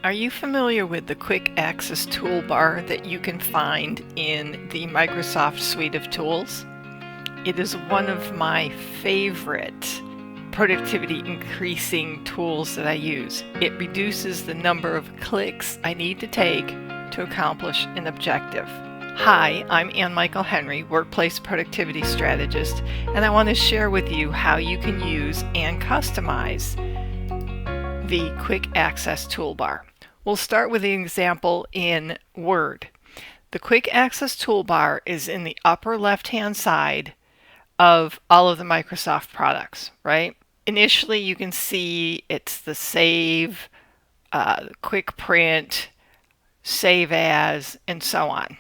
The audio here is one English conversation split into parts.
Are you familiar with the Quick Access Toolbar that you can find in the Microsoft suite of tools? It is one of my favorite productivity increasing tools that I use. It reduces the number of clicks I need to take to accomplish an objective. Hi, I'm Ann Michael Henry, Workplace Productivity Strategist, and I want to share with you how you can use and customize the Quick Access Toolbar. We'll start with the example in Word. The Quick Access Toolbar is in the upper left-hand side of all of the Microsoft products, right? Initially, you can see it's the Save, Quick Print, Save As, and so on.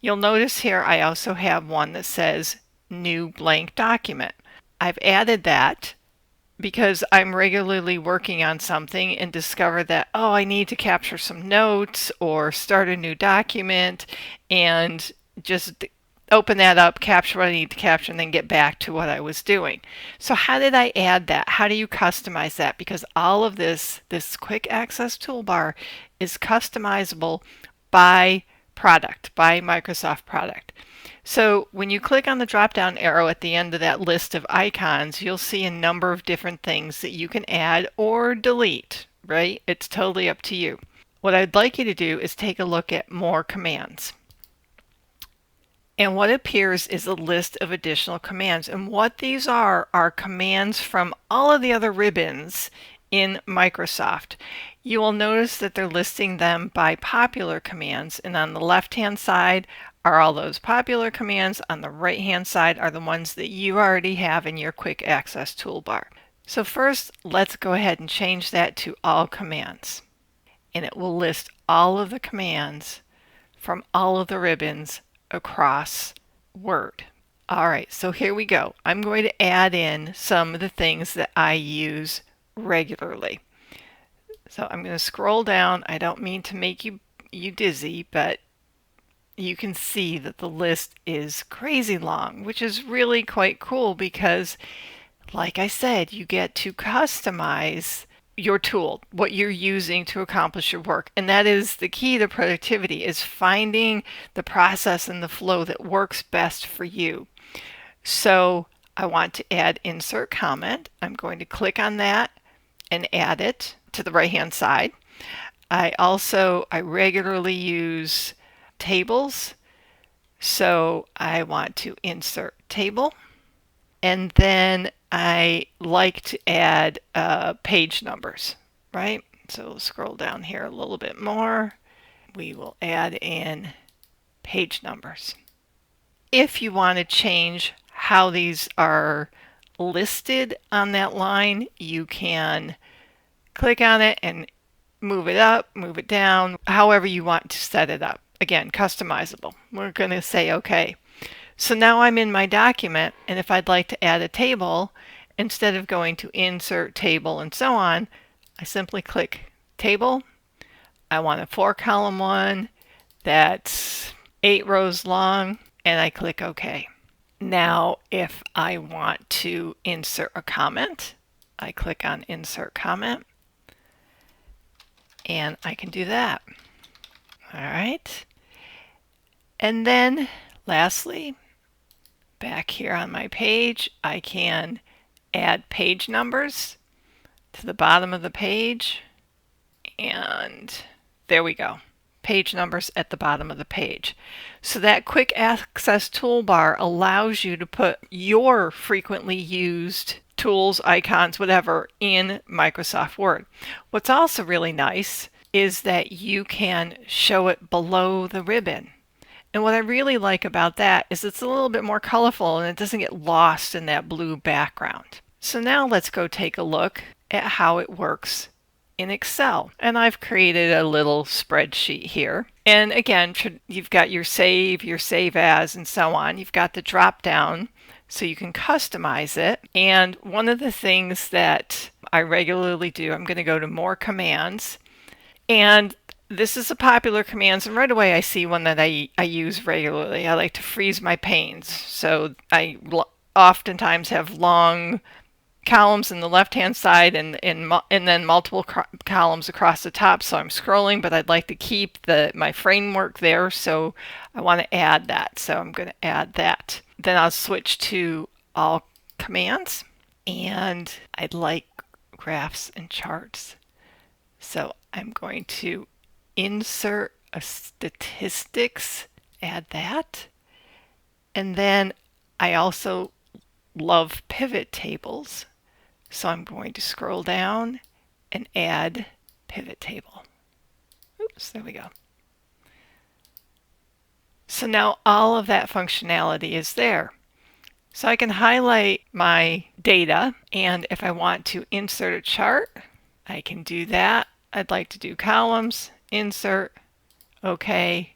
You'll notice here I also have one that says New Blank Document. I've added that because I'm regularly working on something and discover that, oh, I need to capture some notes or start a new document, and just open that up, capture what I need to capture, and then get back to what I was doing. So how did I add that? How do you customize that? Because all of this Quick Access Toolbar is customizable by product, by Microsoft product. So when you click on the drop-down arrow at the end of that list of icons, you'll see a number of different things that you can add or delete, right? It's totally up to you. What I'd like you to do is take a look at More Commands. And what appears is a list of additional commands. And what these are commands from all of the other ribbons in Microsoft. You will notice that they're listing them by popular commands, and on the left-hand side are all those popular commands. On the right-hand side are the ones that you already have in your Quick Access Toolbar. So first, let's go ahead and change that to All Commands. And it will list all of the commands from all of the ribbons across Word. All right, so here we go. I'm going to add in some of the things that I use regularly. So I'm going to scroll down. I don't mean to make you dizzy, but you can see that the list is crazy long, which is really quite cool because, like I said, you get to customize your tool, what you're using to accomplish your work. And that is the key to productivity, is finding the process and the flow that works best for you. So I want to add insert comment. I'm going to click on that and add it to the right hand side. I regularly use tables, so I want to insert table, and then I like to add page numbers, right? So we'll scroll down here a little bit more. We will add in page numbers. If you want to change how these are listed on that line, you can click on it and move it up, move it down, however you want to set it up. Again, customizable. We're going to say OK. So now I'm in my document, and if I'd like to add a table, instead of going to Insert Table and so on, I simply click Table. I want a 4-column one that's 8 rows long, and I click OK. Now, if I want to insert a comment, I click on Insert Comment, and I can do that. All right. And then lastly, back here on my page, I can add page numbers to the bottom of the page. And there we go. Page numbers at the bottom of the page. So that Quick Access Toolbar allows you to put your frequently used tools, icons, whatever, in Microsoft Word. What's also really nice is that you can show it below the ribbon. And what I really like about that is it's a little bit more colorful and it doesn't get lost in that blue background. So now let's go take a look at how it works in Excel. And I've created a little spreadsheet here. And again, you've got your save as, and so on. You've got the drop down so you can customize it. And one of the things that I regularly do, I'm going to go to More Commands. And this is a popular commands, and right away I see one that I use regularly. I like to freeze my panes. So I oftentimes have long columns in the left-hand side and then multiple columns across the top. So I'm scrolling, but I'd like to keep my framework there. So I want to add that. So I'm going to add that. Then I'll switch to all commands, and I'd like graphs and charts. So I'm going to insert a statistics, add that. And then I also love pivot tables. So I'm going to scroll down and add pivot table. Oops, there we go. So now all of that functionality is there. So I can highlight my data, and if I want to insert a chart, I can do that. I'd like to do columns, insert, OK,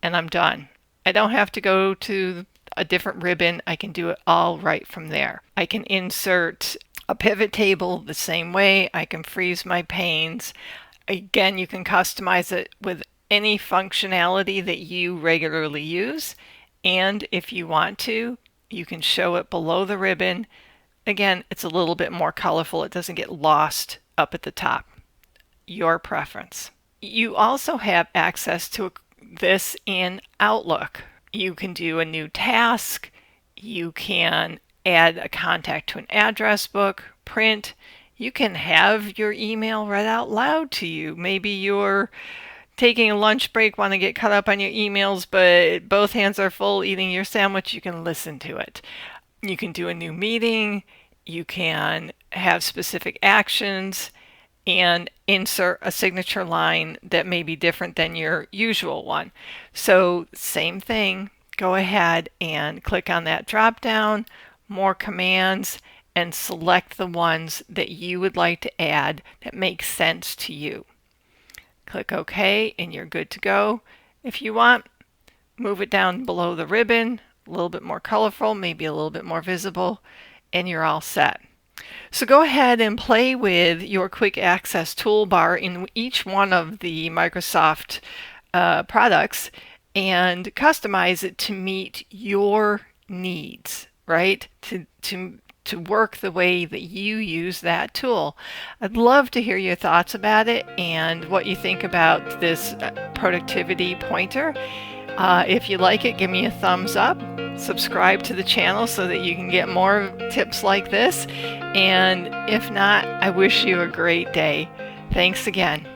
and I'm done. I don't have to go to a different ribbon. I can do it all right from there. I can insert a pivot table the same way. I can freeze my panes. Again, you can customize it with any functionality that you regularly use. And if you want to, you can show it below the ribbon. Again, it's a little bit more colorful. It doesn't get lost up at the top. Your preference. You also have access to this in Outlook. You can do a new task. You can add a contact to an address book, print. You can have your email read out loud to you. Maybe you're taking a lunch break, want to get caught up on your emails, but both hands are full eating your sandwich. You can listen to it. You can do a new meeting. You can have specific actions and insert a signature line that may be different than your usual one. So same thing, go ahead and click on that drop down, more commands, and select the ones that you would like to add that make sense to you. Click OK and you're good to go. If you want, move it down below the ribbon, a little bit more colorful, maybe a little bit more visible, and you're all set. So go ahead and play with your quick access toolbar in each one of the Microsoft products and customize it to meet your needs, right? To work the way that you use that tool. I'd love to hear your thoughts about it and what you think about this productivity pointer. If you like it, give me a thumbs up. Subscribe to the channel so that you can get more tips like this. And if not, I wish you a great day. Thanks again.